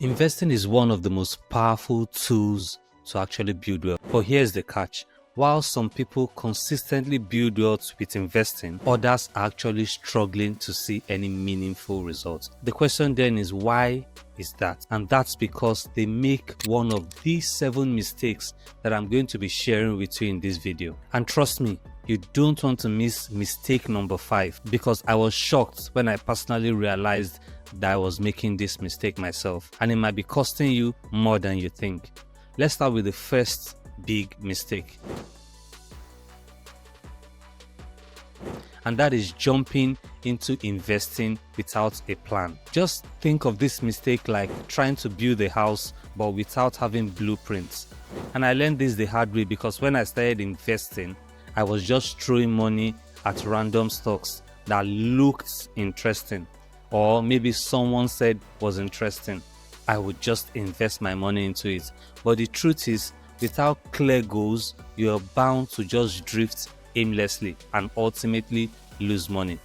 Investing is one of the most powerful tools to actually build wealth. But here's the catch. While some people consistently build wealth with investing, others are actually struggling to see any meaningful results. The question then is, why is that? And that's because they make one of these 7 mistakes that I'm going to be sharing with you in this video. And trust me, you don't want to miss mistake number 5, because I was shocked when I personally realized that I was making this mistake myself, and it might be costing you more than you think. Let's start with the first big mistake, and that is jumping into investing without a plan. Just think of this mistake like trying to build a house but without having blueprints. And I learned this the hard way, because when I started investing, I was just throwing money at random stocks that looked interesting, or maybe someone said was interesting. I would just invest my money into it. But the truth is, without clear goals, you are bound to just drift aimlessly and ultimately lose money.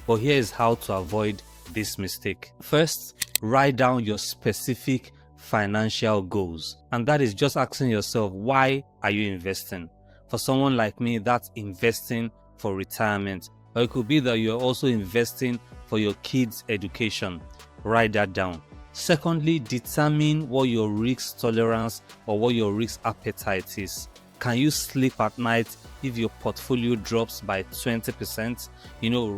But here is how to avoid this mistake. First, write down your specific financial goals. And that is just asking yourself, why are you investing? For someone like me, that's investing for retirement. Or it could be that you're also investing for your kids' education. Write that down. Secondly, determine what your risk tolerance or what your risk appetite is. Can you sleep at night if your portfolio drops by 20%?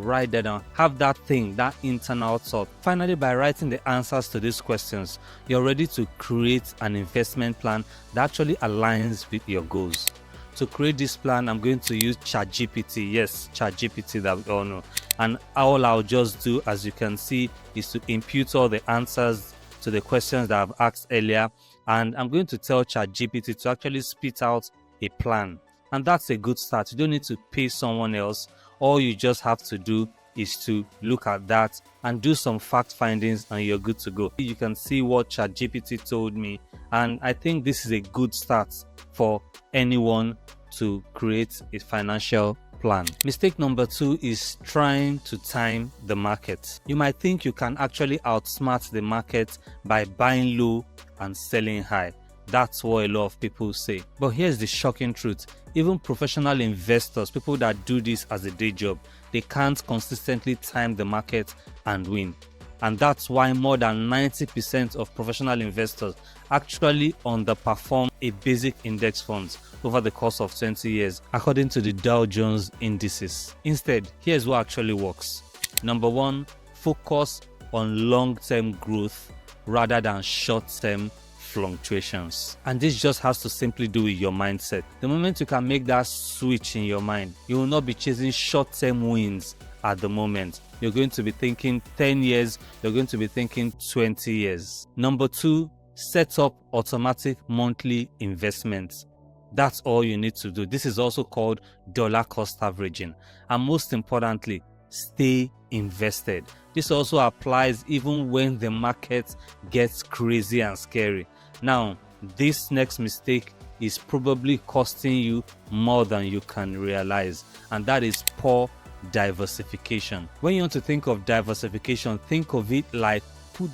Write that down. Have that thing, that internal thought. Finally, by writing the answers to these questions, you're ready to create an investment plan that actually aligns with your goals. To create this plan, I'm going to use ChatGPT. Yes, ChatGPT that we all know. And all I'll just do, as you can see, is to input all the answers to the questions that I've asked earlier. And I'm going to tell ChatGPT to actually spit out a plan. And that's a good start. You don't need to pay someone else. All you just have to do is to look at that and do some fact findings, and you're good to go. You can see what ChatGPT told me, and I think this is a good start for anyone to create a financial plan. Mistake number 2 is trying to time the market. You might think you can actually outsmart the market by buying low and selling high. That's what a lot of people say. But here's the shocking truth. Even professional investors, people that do this as a day job, they can't consistently time the market and win. And that's why more than 90% of professional investors actually underperform a basic index funds over the course of 20 years, according to the Dow Jones indices. Instead, here's what actually works. Number 1, focus on long-term growth rather than short-term fluctuations. And this just has to simply do with your mindset. The moment you can make that switch in your mind, you will not be chasing short-term wins at the moment. You're going to be thinking 10 years, you're going to be thinking 20 years. Number 2, set up automatic monthly investments. That's all you need to do. This is also called dollar cost averaging. And most importantly, stay invested. This also applies even when the market gets crazy and scary. Now, this next mistake is probably costing you more than you can realize, and that is poor diversification. When you want to think of diversification, think of it like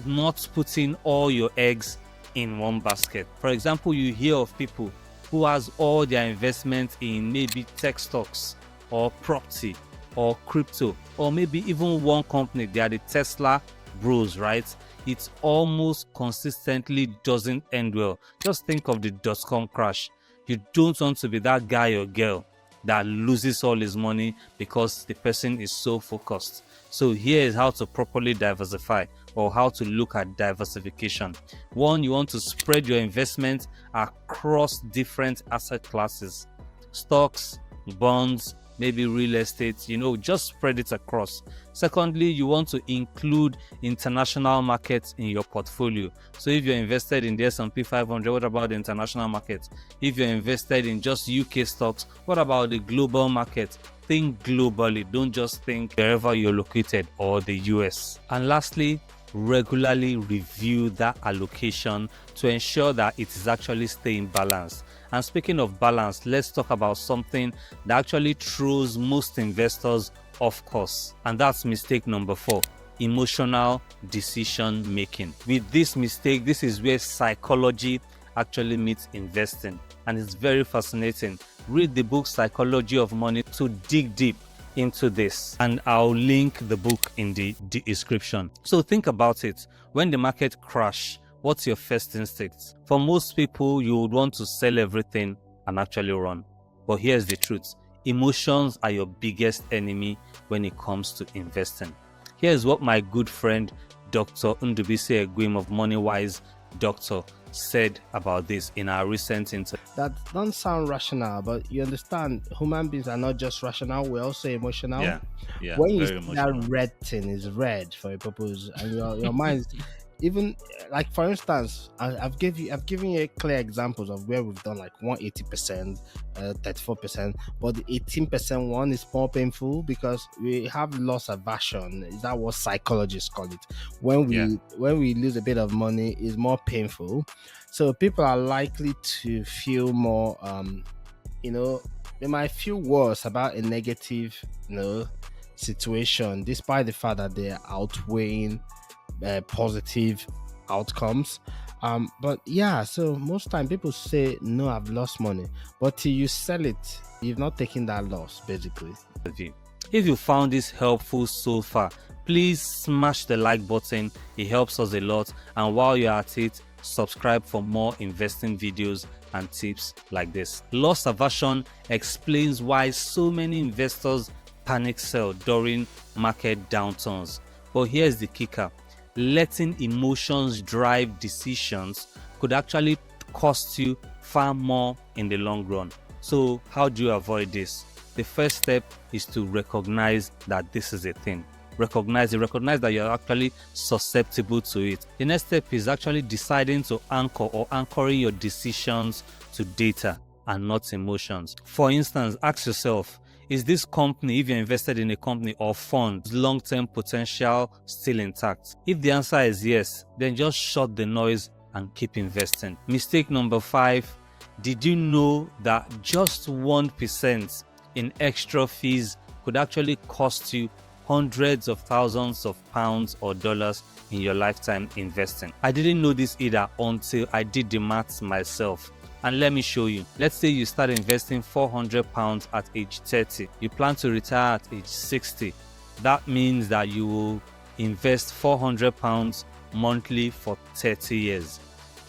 not putting all your eggs in one basket. For example, you hear of people who has all their investments in maybe tech stocks or property or crypto, or maybe even one company. They are the Tesla bros, right? It almost consistently doesn't end well. Just think of the .com crash. You don't want to be that guy or girl that loses all his money because the person is so focused. So here is how to properly diversify, or how to look at diversification. 1, you want to spread your investment across different asset classes, stocks, bonds, maybe real estate, just spread it across. Secondly, you want to include international markets in your portfolio. So if you're invested in the S&P 500, what about the international market? If you're invested in just UK stocks, what about the global market? Think globally, don't just think wherever you're located or the US. And lastly, regularly review that allocation to ensure that it is actually staying balanced. And speaking of balance, let's talk about something that actually throws most investors off course, and that's mistake number 4. emotional decision making. With this mistake, this is where psychology actually meets investing, and it's very fascinating. Read the book Psychology of Money to dig deep into this, and I'll link the book in the description. So think about it. When the market crash, what's your first instinct? For most people, you would want to sell everything and actually run. But here's the truth. Emotions are your biggest enemy when it comes to investing. Here's what my good friend Dr. Ndubisi Egwim of MoneyWise Doctor said about this in our recent interview. That don't sound rational, but you understand, human beings are not just rational, we're also emotional. Yeah. When you see that red thing is red for a purpose, and your mind, even like for instance, I've given you clear examples of where we've done like 180%, 34%, but the 18% one is more painful because we have loss aversion. Is that what psychologists call it? When we lose a bit of money, is more painful. So people are likely to feel more, they might feel worse about a negative, situation, despite the fact that they're outweighing positive outcomes. But yeah, so most time people say, no, I've lost money, but till you sell it, you've not taken that loss, basically. If you found this helpful so far, please smash the like button. It helps us a lot. And while you're at it, subscribe for more investing videos and tips like this. Loss aversion explains why so many investors panic sell during market downturns. But here's the kicker. Letting emotions drive decisions could actually cost you far more in the long run. So how do you avoid this? The first step is to recognize that this is a thing. Recognize that you're actually susceptible to it. The next step is actually deciding to anchoring your decisions to data and not emotions. For instance, ask yourself, is this company, if you're invested in a company or fund, long-term potential still intact? If the answer is yes, then just shut the noise and keep investing. Mistake number 5, did you know that just 1% in extra fees could actually cost you hundreds of thousands of pounds or dollars in your lifetime investing? I didn't know this either until I did the maths myself. And let me show you. Let's say you start investing £400 at age 30. You plan to retire at age 60. That means that you will invest £400 monthly for 30 years.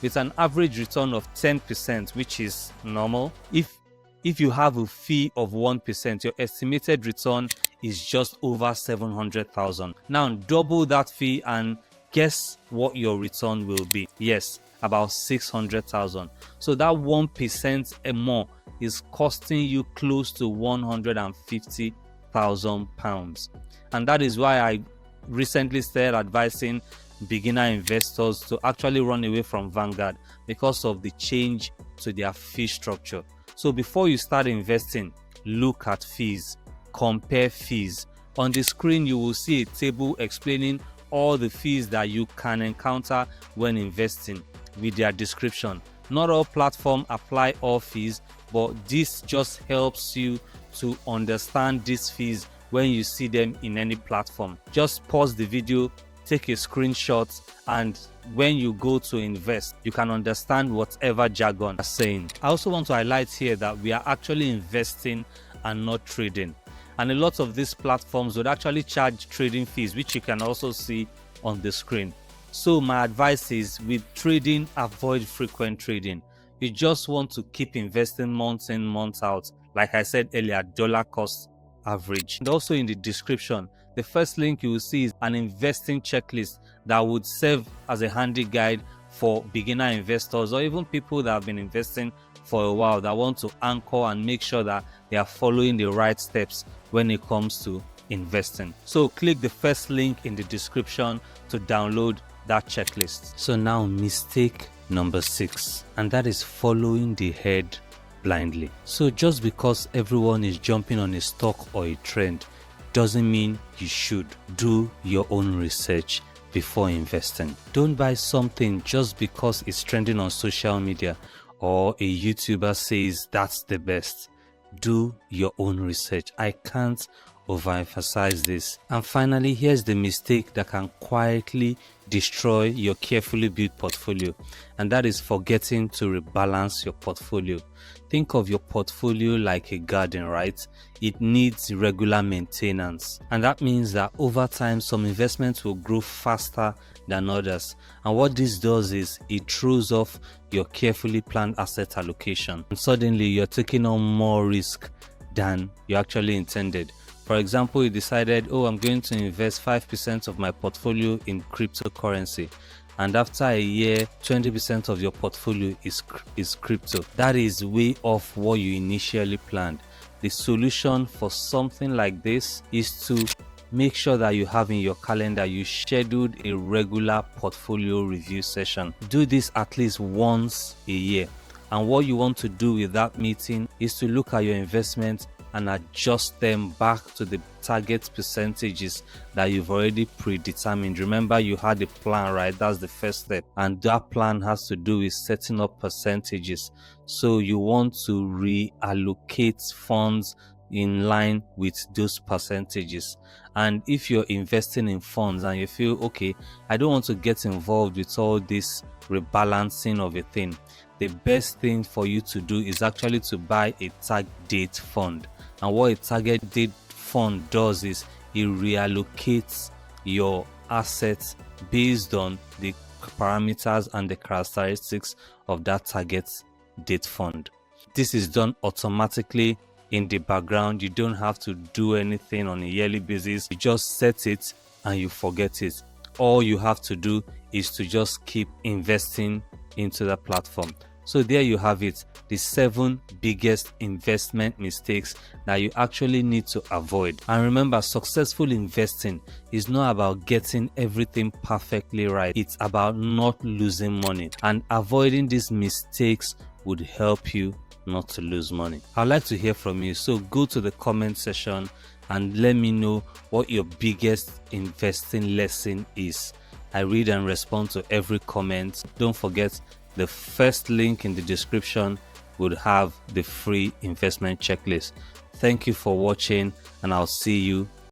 With an average return of 10%, which is normal. If you have a fee of 1%, your estimated return is just over 700,000. Now double that fee and guess what your return will be? Yes, about 600,000. So that 1% and more is costing you close to 150,000 pounds. And that is why I recently started advising beginner investors to actually run away from Vanguard because of the change to their fee structure. So before you start investing, look at fees, compare fees. On the screen, you will see a table explaining all the fees that you can encounter when investing with their description. Not all platforms apply all fees, but this just helps you to understand these fees when you see them in any platform. Just pause the video, take a screenshot, and when you go to invest, you can understand whatever jargon is saying. I also want to highlight here that we are actually investing and not trading. And a lot of these platforms would actually charge trading fees, which you can also see on the screen. So my advice is, with trading, avoid frequent trading. You just want to keep investing month in, month out. Like I said earlier, dollar cost average. And also in the description, the first link you will see is an investing checklist that would serve as a handy guide for beginner investors or even people that have been investing for a while that want to anchor and make sure that they are following the right steps when it comes to investing. So click the first link in the description to download that checklist. So now mistake number 6, and that is following the herd blindly. So just because everyone is jumping on a stock or a trend doesn't mean you should. Do your own research before investing. Don't buy something just because it's trending on social media or a YouTuber says that's the best. Do your own research. I can't overemphasize this. And finally, here's the mistake that can quietly destroy your carefully built portfolio, and that is forgetting to rebalance your portfolio. Think of your portfolio like a garden, right? It needs regular maintenance, and that means that over time some investments will grow faster than others. And what this does is it throws off your carefully planned asset allocation, and suddenly you're taking on more risk than you actually intended. For example, you decided, oh, I'm going to invest 5% of my portfolio in cryptocurrency, and after a year 20% of your portfolio is crypto. That is way off what you initially planned. The solution for something like this is to make sure that you have in your calendar, you scheduled a regular portfolio review session. Do this at least once a year, and what you want to do with that meeting is to look at your investments and adjust them back to the target percentages that you've already predetermined. Remember, you had a plan, right? That's the first step, and that plan has to do with setting up percentages. So you want to reallocate funds in line with those percentages. And if you're investing in funds and you feel, okay, I don't want to get involved with all this rebalancing of a thing, the best thing for you to do is actually to buy a target date fund. And what a target date fund does is it reallocates your assets based on the parameters and the characteristics of that target date fund. This is done automatically in the background. You don't have to do anything on a yearly basis. You just set it and you forget it. All you have to do is to just keep investing into the platform. So there you have it, the 7 biggest investment mistakes that you actually need to avoid. And remember, successful investing is not about getting everything perfectly right. It's about not losing money, and avoiding these mistakes would help you not to lose money. I'd like to hear from you, so go to the comment section and let me know what your biggest investing lesson is. I read and respond to every comment. Don't forget, the first link in the description would have the free investment checklist. Thank you for watching, and I'll see you